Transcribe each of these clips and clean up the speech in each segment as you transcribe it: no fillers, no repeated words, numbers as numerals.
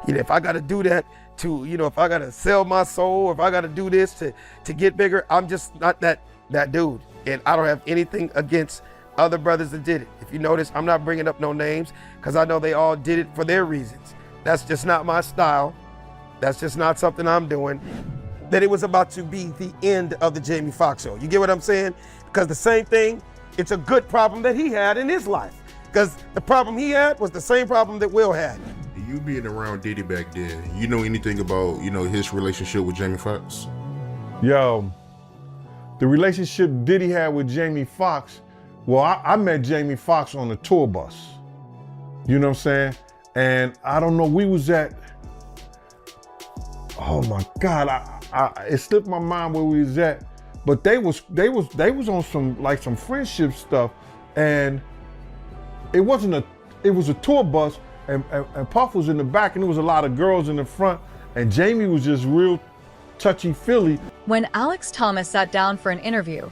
if I got to do that to, if I got to sell my soul, if I got to do this to get bigger, I'm just not that dude. And I don't have anything against other brothers that did it. If you notice, I'm not bringing up no names because I know they all did it for their reasons. That's just not my style. That's just not something I'm doing. That it was about to be the end of the Jamie Foxx show. You get what I'm saying? Because the same thing, it's a good problem that he had in his life. Because the problem he had was the same problem that Will had. You being around Diddy back then, you know anything about, his relationship with Jamie Foxx? Yo, the relationship Diddy had with Jamie Foxx, well, I met Jamie Foxx on the tour bus. You know what I'm saying? And I don't know, we was at, oh my God, it slipped my mind where we was at, but they was on some friendship stuff, and it was a tour bus, and Puff was in the back, and there was a lot of girls in the front, and Jamie was just real touchy-feely. When Alex Thomas sat down for an interview,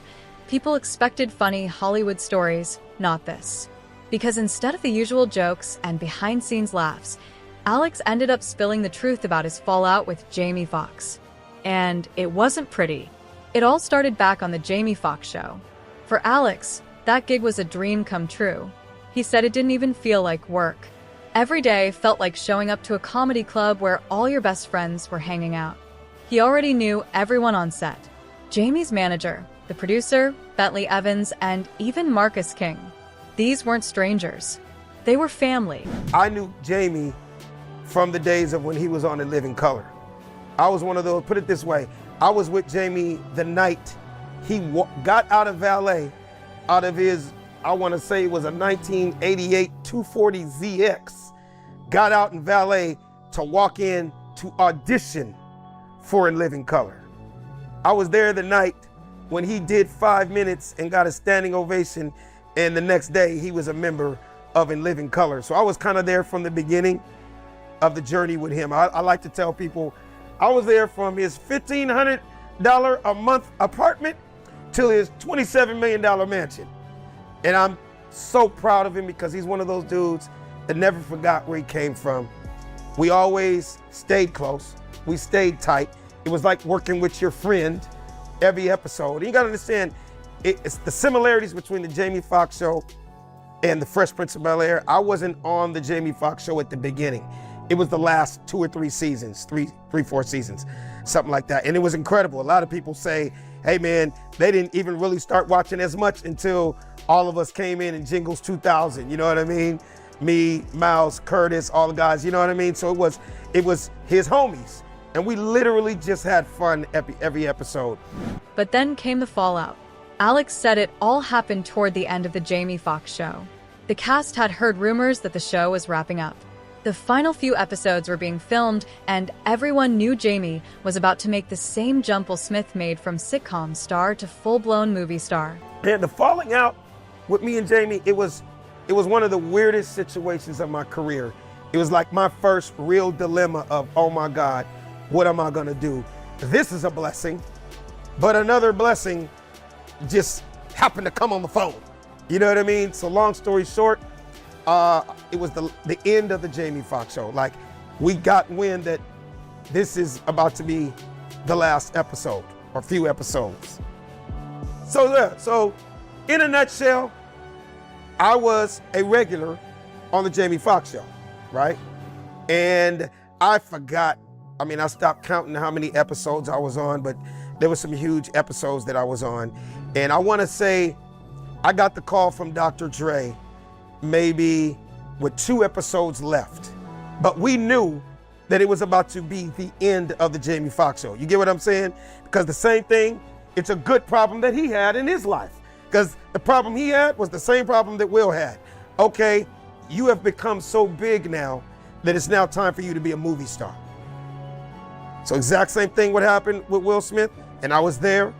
people expected funny Hollywood stories, not this. Because instead of the usual jokes and behind-scenes laughs, Alex ended up spilling the truth about his fallout with Jamie Foxx. And it wasn't pretty. It all started back on the Jamie Foxx show. For Alex, that gig was a dream come true. He said it didn't even feel like work. Every day felt like showing up to a comedy club where all your best friends were hanging out. He already knew everyone on set. Jamie's manager, the producer, Bentley Evans, and even Marcus King. These weren't strangers. They were family. I knew Jamie from the days of when he was on In Living Color. I was one of those, put it this way, I was with Jamie the night he got out of valet, out of his, I want to say it was a 1988 240ZX, got out in valet to walk in to audition for In Living Color. I was there the night when he did 5 minutes and got a standing ovation, and the next day he was a member of In Living Color. So I was kind of there from the beginning of the journey with him. I like to tell people, I was there from his $1,500 a month apartment till his $27 million mansion. And I'm so proud of him because he's one of those dudes that never forgot where he came from. We always stayed close. We stayed tight. It was like working with your friend every episode. And you gotta understand, it's the similarities between the Jamie Foxx show and the Fresh Prince of Bel-Air. I wasn't on the Jamie Foxx show at the beginning. It was the last 2 or 3 seasons, 4 seasons, something like that. And it was incredible. A lot of people say, hey man, they didn't even really start watching as much until all of us came in Jingles 2000, you know what I mean? Me, Miles, Curtis, all the guys, you know what I mean? So it was his homies. And we literally just had fun every episode. But then came the fallout. Alex said it all happened toward the end of the Jamie Foxx show. The cast had heard rumors that the show was wrapping up. The final few episodes were being filmed, and everyone knew Jamie was about to make the same jump Will Smith made from sitcom star to full-blown movie star. And the falling out with me and Jamie, it was one of the weirdest situations of my career. It was like my first real dilemma of, oh my God, what am I gonna do? This is a blessing, but another blessing just happened to come on the phone. You know what I mean? So long story short, it was the end of the Jamie Foxx show. Like, we got wind that this is about to be the last episode or few episodes. So yeah, so in a nutshell, I was a regular on the Jamie Foxx show, right? And I forgot, I stopped counting how many episodes I was on, but there were some huge episodes that I was on. And I wanna say, I got the call from Dr. Dre maybe with 2 episodes left. But we knew that it was about to be the end of the Jamie Foxx show. You get what I'm saying? Because the same thing, it's a good problem that he had in his life. Because the problem he had was the same problem that Will had. Okay, you have become so big now that it's now time for you to be a movie star. So exact same thing what happened with Will Smith, and I was there.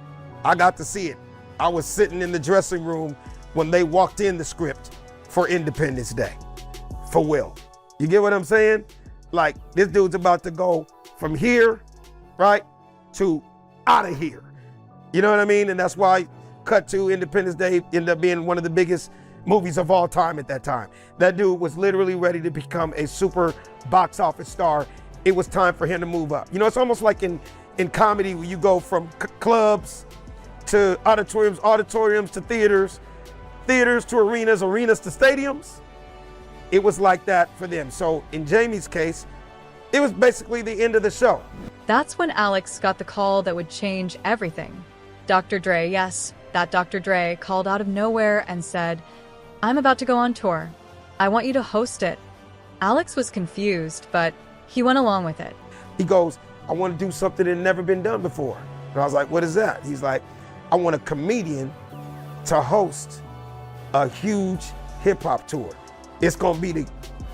I got to see it. I was sitting in the dressing room when they walked in the script for Independence Day for Will. You get what I'm saying? Like, this dude's about to go from here, right, to out of here. You know what I mean? And that's why cut to Independence Day ended up being one of the biggest movies of all time at that time. That dude was literally ready to become a super box office star. It was time for him to move up. You know, it's almost like in comedy where you go from clubs to auditoriums to theaters to arenas to stadiums. It was like that for them. So in Jamie's case, it was basically the end of the show. That's when Alex got the call that would change everything. Dr. Dre, yes, that Dr. Dre called out of nowhere and said, "I'm about to go on tour. I want you to host it." Alex was confused, but he went along with it. He goes, "I want to do something that had never been done before." And I was like, "What is that?" He's like, "I want a comedian to host a huge hip hop tour. It's gonna be the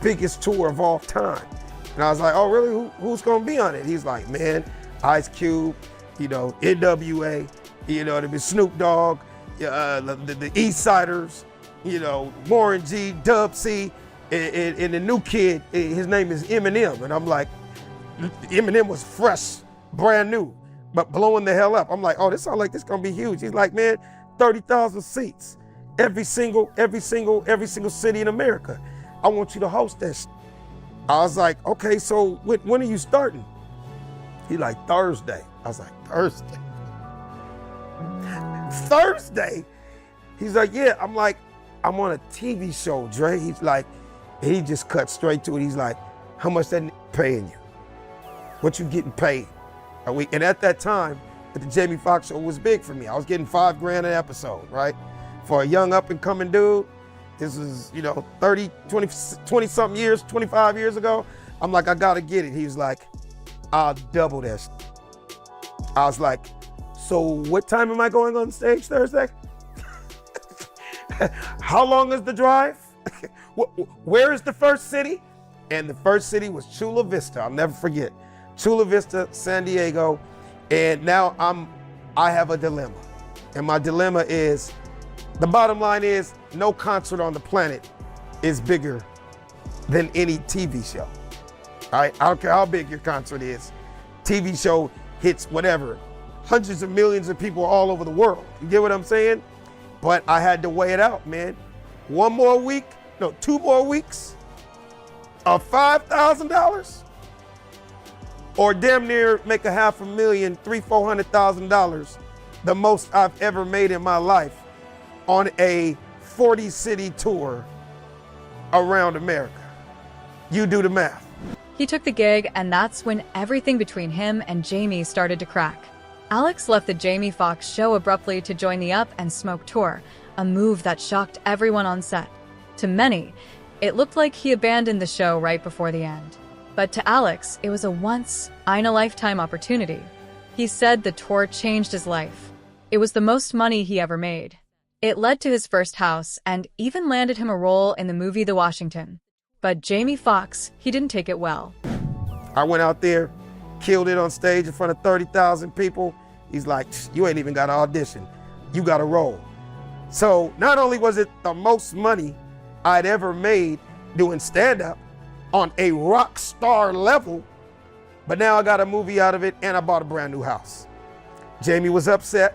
biggest tour of all time." And I was like, "Oh, really? Who's gonna be on it?" He's like, "Man, Ice Cube, you know, NWA, you know, there'll be Snoop Dogg, the East Siders, you know, Warren G, Dub C, and the new kid, his name is Eminem." And I'm like, Eminem was fresh, brand new, but blowing the hell up. I'm like, "Oh, this sounds like this gonna be huge." He's like, "Man, 30,000 seats, every single city in America. I want you to host this." I was like, "Okay, so when are you starting?" He like, "Thursday." I was like, "Thursday?" Thursday? He's like, "Yeah." I'm like, "I'm on a TV show, Dre." He's like, he just cut straight to it. He's like, "How much that paying you? What you getting paid a week?" And at that time, the Jamie Foxx show was big for me. I was getting $5,000 an episode, right? For a young up and coming dude. This is, you know, 20 something years, 25 years ago. I'm like, "I gotta get it." He was like, "I'll double that." I was like, "So what time am I going on stage Thursday?" "How long is the drive?" "Where is the first city?" And the first city was Chula Vista. I'll never forget. Chula Vista, San Diego. And now I have a dilemma. And my dilemma is, the bottom line is, no concert on the planet is bigger than any TV show. All right? I don't care how big your concert is. TV show hits whatever, hundreds of millions of people all over the world. You get what I'm saying? But I had to weigh it out, man. 2 more weeks of $5,000, or damn near make $500,000, $300,000-$400,000, the most I've ever made in my life, on a 40-city tour around America. You do the math. He took the gig, and that's when everything between him and Jamie started to crack. Alex left the Jamie Foxx show abruptly to join the Up and Smoke tour, a move that shocked everyone on set. To many, it looked like he abandoned the show right before the end. But to Alex, it was a once-in-a-lifetime opportunity. He said the tour changed his life. It was the most money he ever made. It led to his first house and even landed him a role in the movie The Washington. But Jamie Foxx, he didn't take it well. I went out there, killed it on stage in front of 30,000 people. He's like, "You ain't even got an audition. You got a role." So not only was it the most money I'd ever made doing stand-up on a rock star level, but now I got a movie out of it and I bought a brand new house. Jamie was upset,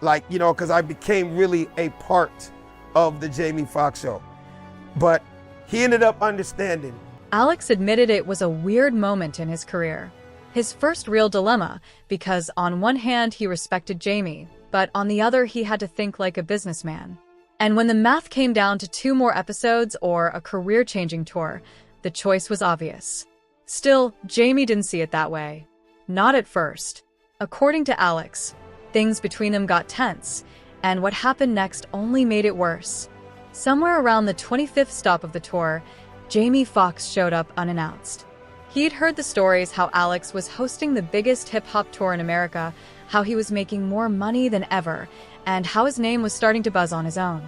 like, you know, because I became really a part of the Jamie Foxx show. But he ended up understanding. Alex admitted it was a weird moment in his career. His first real dilemma, because on one hand he respected Jamie, but on the other he had to think like a businessman. And when the math came down to 2 more episodes or a career-changing tour, the choice was obvious. Still, Jamie didn't see it that way. Not at first. According to Alex, things between them got tense, and what happened next only made it worse. Somewhere around the 25th stop of the tour, Jamie Foxx showed up unannounced. He'd heard the stories how Alex was hosting the biggest hip-hop tour in America, how he was making more money than ever, and how his name was starting to buzz on his own.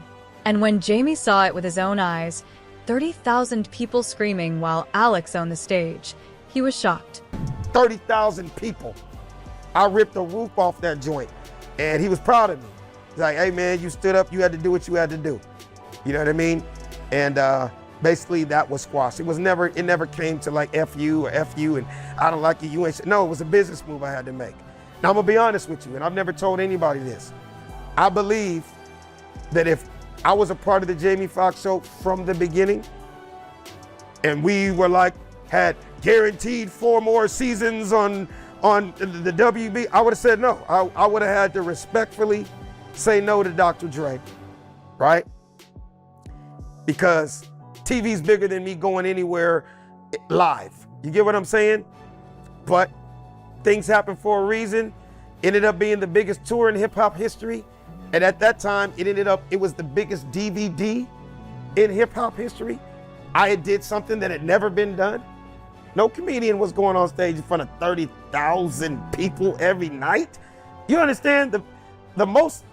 And when Jamie saw it with his own eyes, 30,000 people screaming while Alex owned the stage, he was shocked. 30,000 people. I ripped the roof off that joint, and he was proud of me. He's like, "Hey man, you stood up, you had to do what you had to do." You know what I mean? And basically that was squashed. It never came to like F you or F you and I don't like you, you ain't. No, it was a business move I had to make. Now I'm gonna be honest with you, and I've never told anybody this. I believe that if I was a part of the Jamie Foxx show from the beginning. And we were like, had guaranteed 4 more seasons on the WB, I would have said no. I would have had to respectfully say no to Dr. Dre, right? Because TV's bigger than me going anywhere live. You get what I'm saying? But things happen for a reason. Ended up being the biggest tour in hip hop history. And at that time, it was the biggest DVD in hip hop history. I had did something that had never been done. No comedian was going on stage in front of 30,000 people every night. You understand? The most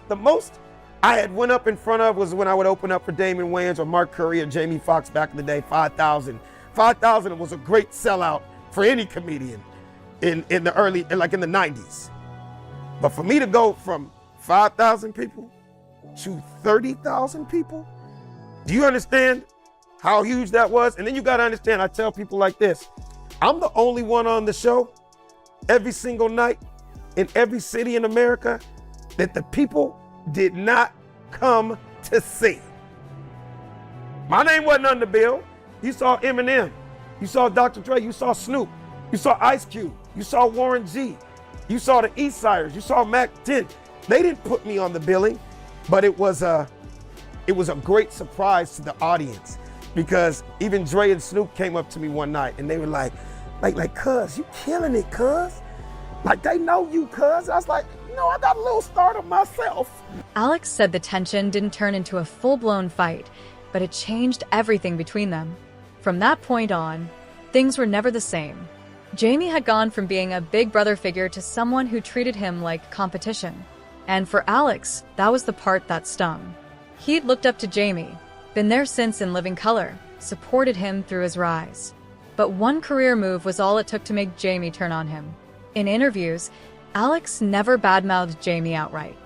I had went up in front of was when I would open up for Damon Wayans or Mark Curry or Jamie Foxx back in the day, 5,000. 5,000 was a great sellout for any comedian in the early, like in the 90s. But for me to go from 5,000 people to 30,000 people, do you understand how huge that was? And then you gotta understand, I tell people like this, I'm the only one on the show every single night in every city in America that the people did not come to see. My name wasn't on the bill. You saw Eminem, you saw Dr. Dre, you saw Snoop, you saw Ice Cube, you saw Warren G, you saw the East Siders, you saw Mac 10. They didn't put me on the billing, but it was a great surprise to the audience, because even Dre and Snoop came up to me one night and they were like, cuz, you killing it, cuz. Like, they know you, cuz. I was like, no, I got a little startled myself. Alex said the tension didn't turn into a full-blown fight, but it changed everything between them. From that point on, things were never the same. Jamie had gone from being a big brother figure to someone who treated him like competition. And for Alex, that was the part that stung. He'd looked up to Jamie, been there since in living color, supported him through his rise. But one career move was all it took to make Jamie turn on him. In interviews, Alex never badmouthed Jamie outright,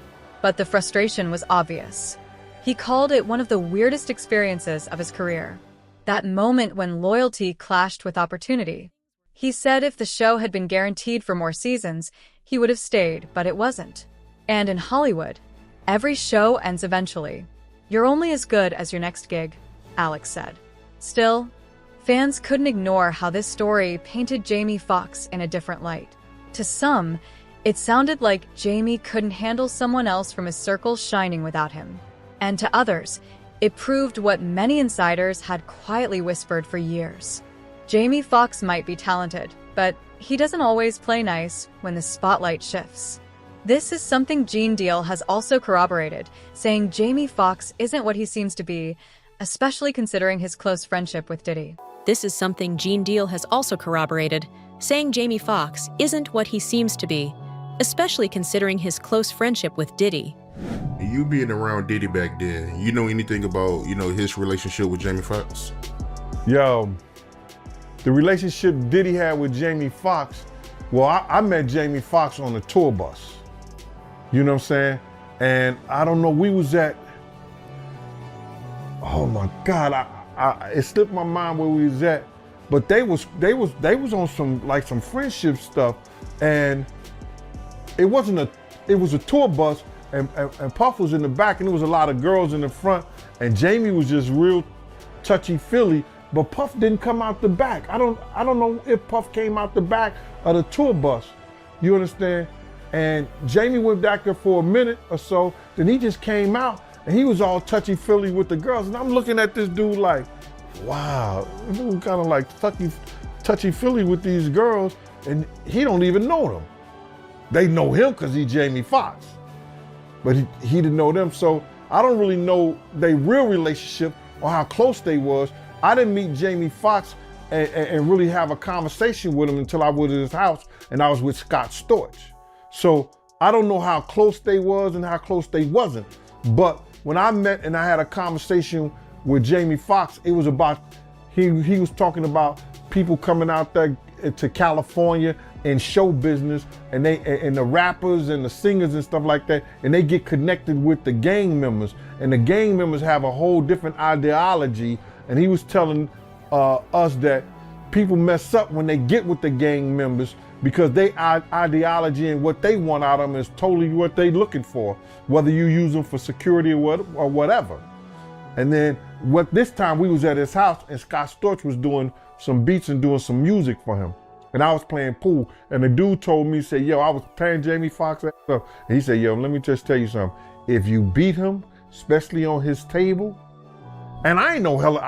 but the frustration was obvious. He called it one of the weirdest experiences of his career. That moment when loyalty clashed with opportunity. He said if the show had been guaranteed for more seasons, he would have stayed, but it wasn't. And in Hollywood, every show ends eventually. You're only as good as your next gig, Alex said. Still, fans couldn't ignore how this story painted Jamie Foxx in a different light. To some, it sounded like Jamie couldn't handle someone else from his circle shining without him. And to others, it proved what many insiders had quietly whispered for years. Jamie Foxx might be talented, but he doesn't always play nice when the spotlight shifts. This is something Gene Deal has also corroborated, saying Jamie Foxx isn't what he seems to be, especially considering his close friendship with Diddy. This is something Gene Deal has also corroborated, saying Jamie Foxx isn't what he seems to be, especially considering his close friendship with Diddy. You being around Diddy back then, you know anything about, his relationship with Jamie Foxx? Yo, the relationship Diddy had with Jamie Foxx, well, I met Jamie Foxx on a tour bus. You know what I'm saying? And I don't know, we was at, oh my God, it slipped my mind where we was at, but they was on some friendship stuff, and it was a tour bus, and Puff was in the back, and there was a lot of girls in the front, and Jamie was just real touchy-feely, but Puff didn't come out the back. I don't know if Puff came out the back of the tour bus. You understand? And Jamie went back there for a minute or so, then he just came out, and he was all touchy-feely with the girls, and I'm looking at this dude like, wow, this dude kind of like touchy-feely with these girls, and he don't even know them. They know him because he's Jamie Foxx, but he didn't know them, so I don't really know their real relationship or how close they was. I didn't meet Jamie Foxx and really have a conversation with him until I was at his house, and I was with Scott Storch. So I don't know how close they was and how close they wasn't. But when I met and I had a conversation with Jamie Foxx, it was about, he was talking about people coming out there to California in show business, and the rappers and the singers and stuff like that, and they get connected with the gang members, and the gang members have a whole different ideology. And he was telling us that people mess up when they get with the gang members, because their ideology and what they want out of them is totally what they looking for, whether you use them for security or whatever. And then this time we was at his house and Scott Storch was doing some beats and doing some music for him. And I was playing pool. And the dude told me, say, yo, I was playing Jamie Foxx up. And he said, yo, let me just tell you something. If you beat him, especially on his table, and I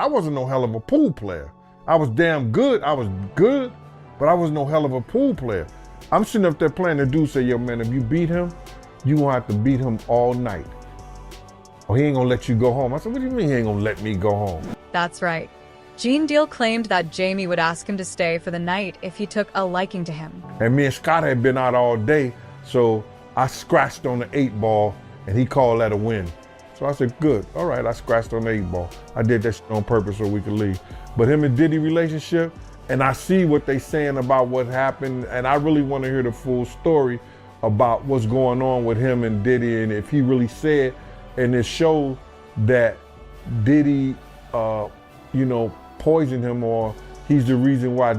wasn't no hell of a pool player. I was damn good. I was good, but I was no hell of a pool player. I'm sitting up there playing. The dude said, yo, man, if you beat him, you gonna have to beat him all night. Or he ain't gonna let you go home. I said, what do you mean he ain't gonna let me go home? That's right. Gene Deal claimed that Jamie would ask him to stay for the night if he took a liking to him. And me and Scott had been out all day, so I scratched on the 8-ball, and he called that a win. So I said, good, all right, I scratched on the 8-ball. I did that shit on purpose so we could leave. But him and Diddy relationship, and I see what they saying about what happened, and I really want to hear the full story about what's going on with him and Diddy, and if he really said, and it showed that Diddy, poisoned him, or he's the reason why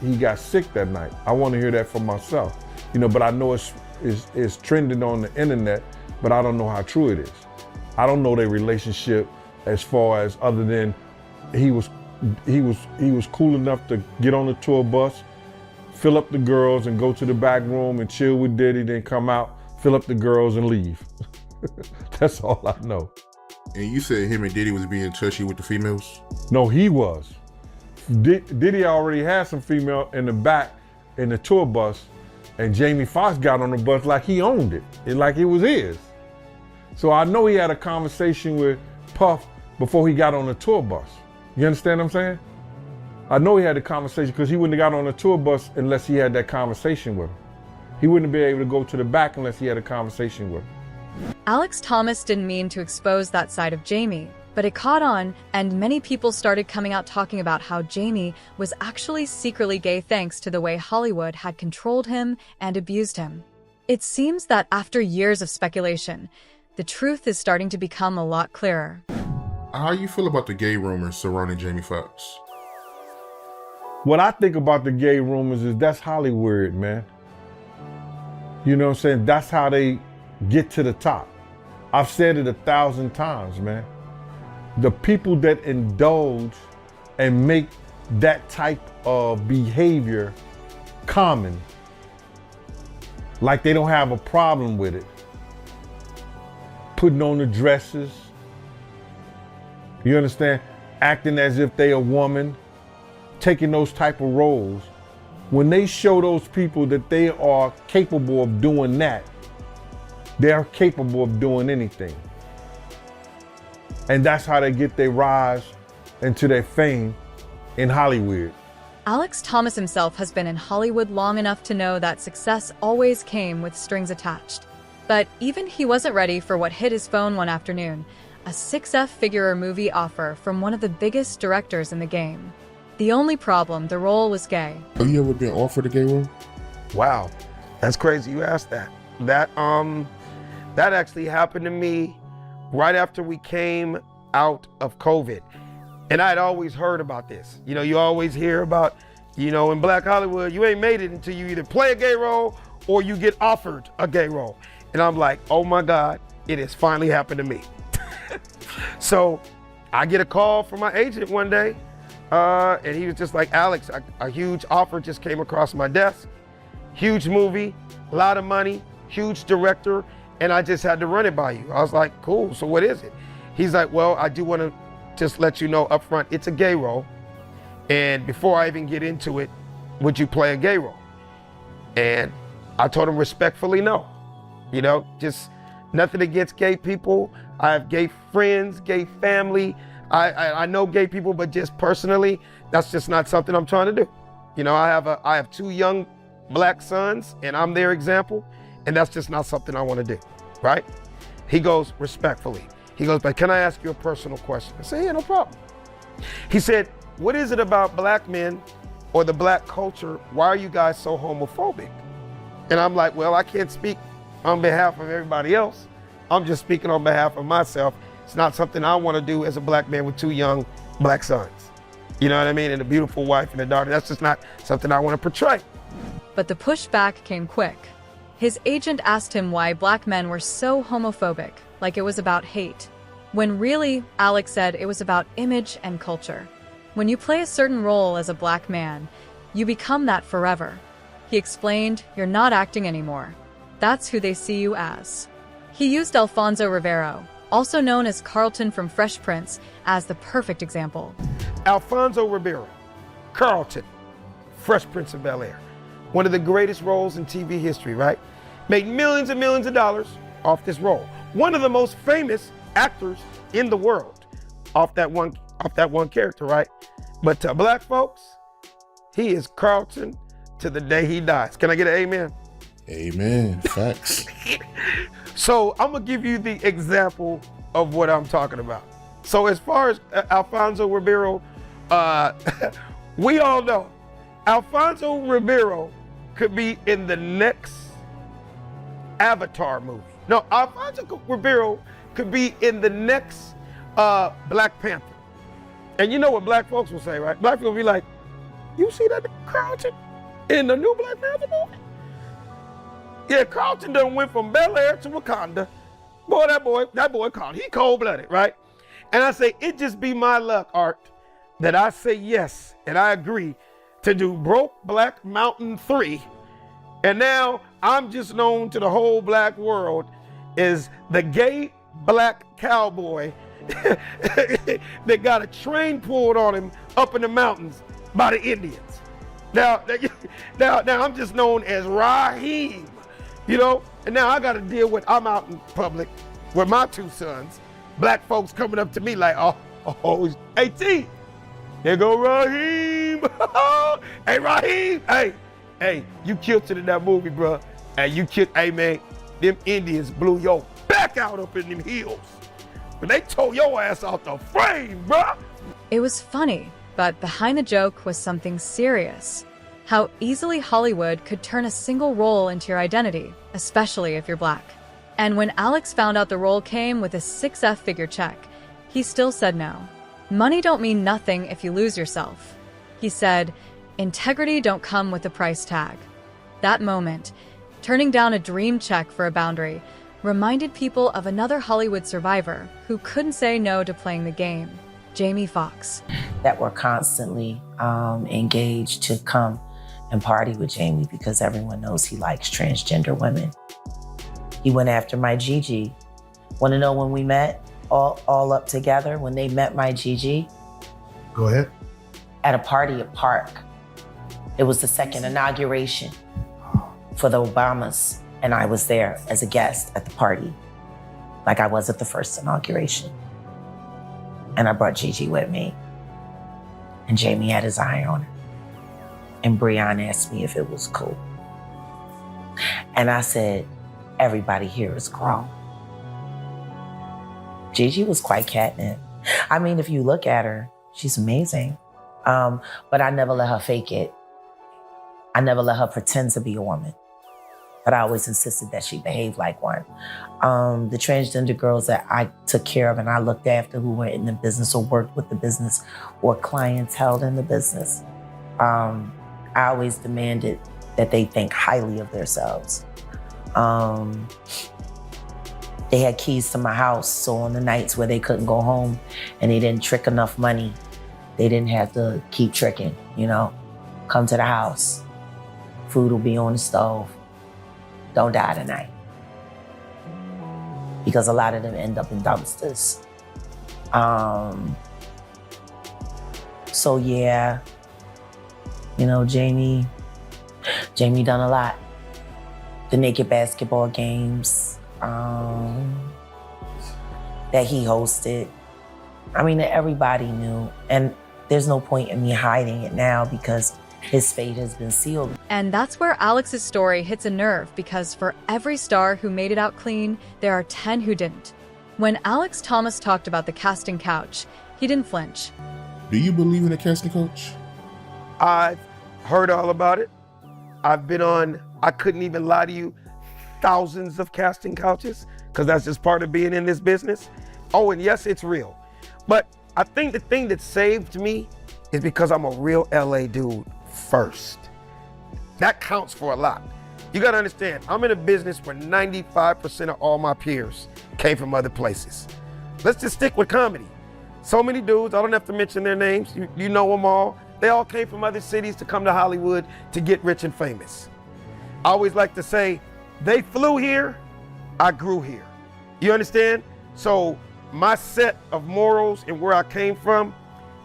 he got sick that night. I want to hear that for myself, but I know it's trending on the internet, but I don't know how true it is. I don't know their relationship as far as other than he was cool enough to get on the tour bus, fill up the girls and go to the back room and chill with Diddy, then come out, fill up the girls and leave. That's all I know. And you said him and Diddy was being touchy with the females? No, he was. Diddy already had some female in the back in the tour bus, and Jamie Foxx got on the bus like he owned it, like it was his. So I know he had a conversation with Puff before he got on the tour bus. You understand what I'm saying? I know he had a conversation because he wouldn't have got on the tour bus unless he had that conversation with him. He wouldn't be able to go to the back unless he had a conversation with him. Alex Thomas didn't mean to expose that side of Jamie, but it caught on, and many people started coming out talking about how Jamie was actually secretly gay thanks to the way Hollywood had controlled him and abused him. It seems that after years of speculation, the truth is starting to become a lot clearer. How you feel about the gay rumors surrounding Jamie Foxx? What I think about the gay rumors is that's Hollywood, man. You know what I'm saying? That's how they get to the top. I've said it 1,000 times, man. The people that indulge and make that type of behavior common, like they don't have a problem with it, putting on the dresses, you understand? Acting as if they a woman, taking those type of roles. When they show those people that they are capable of doing that, they're capable of doing anything. And that's how they get their rise into their fame in Hollywood. Alex Thomas himself has been in Hollywood long enough to know that success always came with strings attached. But even he wasn't ready for what hit his phone one afternoon, a 6-figure movie offer from one of the biggest directors in the game. The only problem, the role was gay. Have you ever been offered a gay role? Wow, that's crazy you asked that. That actually happened to me right after we came out of COVID. And I'd always heard about this. You always hear about, in Black Hollywood, you ain't made it until you either play a gay role or you get offered a gay role. And I'm like, oh my God, it has finally happened to me. So I get a call from my agent one day, and he was just like, Alex, a huge offer just came across my desk. Huge movie, a lot of money, huge director, and I just had to run it by you. I was like, cool, so what is it? He's like, well, I do want to just let you know up front, it's a gay role. And before I even get into it, would you play a gay role? And I told him respectfully, no. Just nothing against gay people. I have gay friends, gay family. I know gay people, but just personally, that's just not something I'm trying to do. I have 2 young Black sons, and I'm their example, and that's just not something I want to do, right? He goes, respectfully. He goes, but can I ask you a personal question? I said, yeah, no problem. He said, what is it about Black men or the Black culture? Why are you guys so homophobic? And I'm like, well, I can't speak on behalf of everybody else. I'm just speaking on behalf of myself. It's not something I want to do as a Black man with 2 young Black sons. You know what I mean? And a beautiful wife and a daughter. That's just not something I want to portray. But the pushback came quick. His agent asked him why Black men were so homophobic, like it was about hate. when really, Alex said it was about image and culture. When you play a certain role as a black man, you become that forever. He explained, "You're not acting anymore. That's who they see you as." He used Alfonso Ribeiro, also known as Carlton from Fresh Prince, as the perfect example. Alfonso Ribeiro, Carlton, Fresh Prince of Bel-Air. One of the greatest roles in TV history, right? Made millions and millions of dollars off this role. One of the most famous actors in the world off that one character, right? But to black folks, he is Carlton to the day he dies. Can I get an amen? Amen. Facts. So I'm gonna give you the example of what I'm talking about. So as far as Alfonso Ribeiro, we all know Alfonso Ribeiro could be in the next Avatar movie. No, Alfonso Ribeiro could be in the next Black Panther. And you know what black folks will say, right? Black people will be like, "You see that Carlton in the new Black Panther movie?" Yeah, Carlton done went from Bel-Air to Wakanda. That boy Carlton, he cold-blooded, right? And I say, it just be my luck, Art, that I say yes, and I agree to do Broke Black Mountain 3. And now I'm just known to the whole black world as the gay black cowboy that got a train pulled on him up in the mountains by the Indians. Now I'm just known as Raheem, you know? And now I gotta deal with, I'm out in public with my two sons, black folks coming up to me like, oh, hey T, there go Raheem. Hey Raheem, hey, you killed it in that movie, bro. Hey, hey man, them Indians blew your back out up in them hills. But they tore your ass out the frame, bro. It was funny, but behind the joke was something serious. How easily Hollywood could turn a single role into your identity, especially if you're black. And when Alex found out the role came with a 6-figure check, he still said no. Money don't mean nothing if you lose yourself. He said, integrity don't come with a price tag. That moment, turning down a dream check for a boundary, reminded people of another Hollywood survivor who couldn't say no to playing the game, Jamie Foxx. That were constantly engaged to come and party with Jamie because everyone knows he likes transgender women. He went after my Gigi. Want to know when we met all up together, when they met my Gigi? Go ahead. At a party at Park. It was the second inauguration for the Obamas, and I was there as a guest at the party, like I was at the first inauguration. And I brought Gigi with me, and Jamie had his eye on her. And Breon asked me if it was cool. And I said, everybody here is grown. Gigi was quite catnip. I mean, if you look at her, she's amazing. But I never let her fake it. I never let her pretend to be a woman. But I always insisted that she behaved like one. The transgender girls that I took care of and I looked after who were in the business or worked with the business or clients held in the business, I always demanded that they think highly of themselves. They had keys to my house, so on the nights where they couldn't go home and they didn't trick enough money, they didn't have to keep tricking, you know? Come to the house. Food will be on the stove. Don't die tonight. Because a lot of them end up in dumpsters. So yeah, you know, Jamie done a lot. The naked basketball games that he hosted. I mean, everybody knew. And there's no point in me hiding it now because his fate has been sealed. And that's where Alex's story hits a nerve, because for every star who made it out clean, there are 10 who didn't. When Alex Thomas talked about the casting couch, he didn't flinch. Do you believe in a casting coach? I've heard all about it. I've been on, I couldn't even lie to you, thousands of casting couches, because that's just part of being in this business. Oh, and yes, it's real. But I think the thing that saved me is because I'm a real LA dude first. That counts for a lot. You gotta understand, I'm in a business where 95% of all my peers came from other places. Let's just stick with comedy. So many dudes, I don't have to mention their names, you know them all. They all came from other cities to come to Hollywood to get rich and famous. I always like to say, they flew here, I grew here. You understand? So my set of morals and where I came from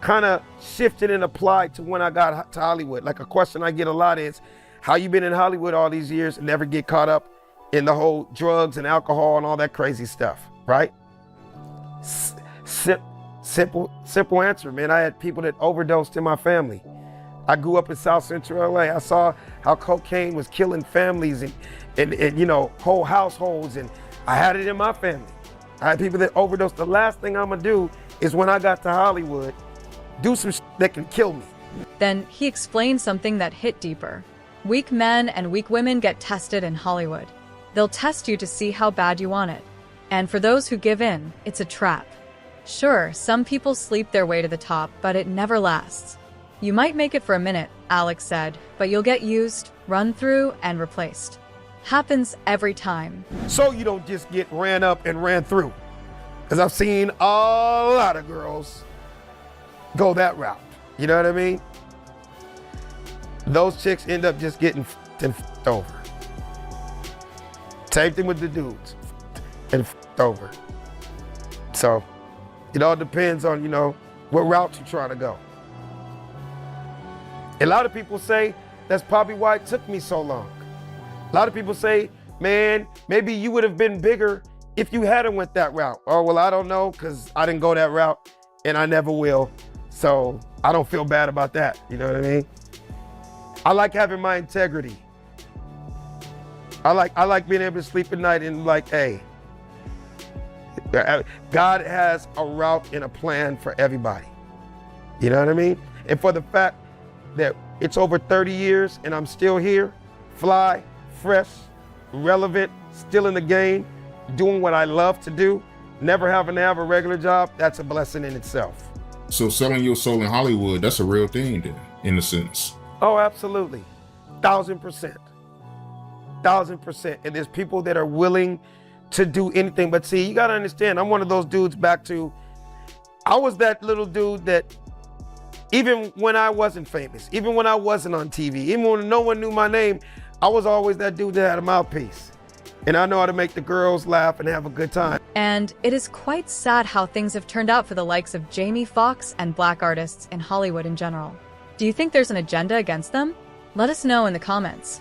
kind of shifted and applied to when I got to Hollywood. Like a question I get a lot is, how you been in Hollywood all these years and never get caught up in the whole drugs and alcohol and all that crazy stuff, right? Simple answer, man. I had people that overdosed in my family. I grew up in South Central LA. I saw how cocaine was killing families and you know, whole households, and I had it in my family. I had people that overdosed. The last thing I'm gonna do is when I got to Hollywood, do some that can kill me. Then he explained something that hit deeper. Weak men and weak women get tested in Hollywood. They'll test you to see how bad you want it. And for those who give in, it's a trap. Sure, some people sleep their way to the top, but it never lasts. You might make it for a minute, Alex said, but you'll get used, run through, and replaced. Happens every time. So you don't just get ran up and ran through. Because I've seen a lot of girls go that route. You know what I mean? Those chicks end up just getting f***ed over. Same thing with the dudes, and f***ed over. So it all depends on, you know, what route you're trying to go. A lot of people say that's probably why it took me so long. A lot of people say, man, maybe you would have been bigger if you hadn't went that route. Oh, well, I don't know, because I didn't go that route and I never will. So I don't feel bad about that. You know what I mean? I like having my integrity. I like being able to sleep at night and like, hey, God has a route and a plan for everybody. You know what I mean? And for the fact that it's over 30 years and I'm still here, fly, fresh, relevant, still in the game, doing what I love to do, never having to have a regular job, that's a blessing in itself. So selling your soul in Hollywood, that's a real thing then, in a sense. Oh, absolutely. 1,000%. 1,000%. And there's people that are willing to do anything. But see, you gotta understand, I'm one of those dudes back to, I was that little dude that even when I wasn't famous, even when I wasn't on TV, even when no one knew my name, I was always that dude that had a mouthpiece. And I know how to make the girls laugh and have a good time. And it is quite sad how things have turned out for the likes of Jamie Foxx and black artists in Hollywood in general. Do you think there's an agenda against them? Let us know in the comments.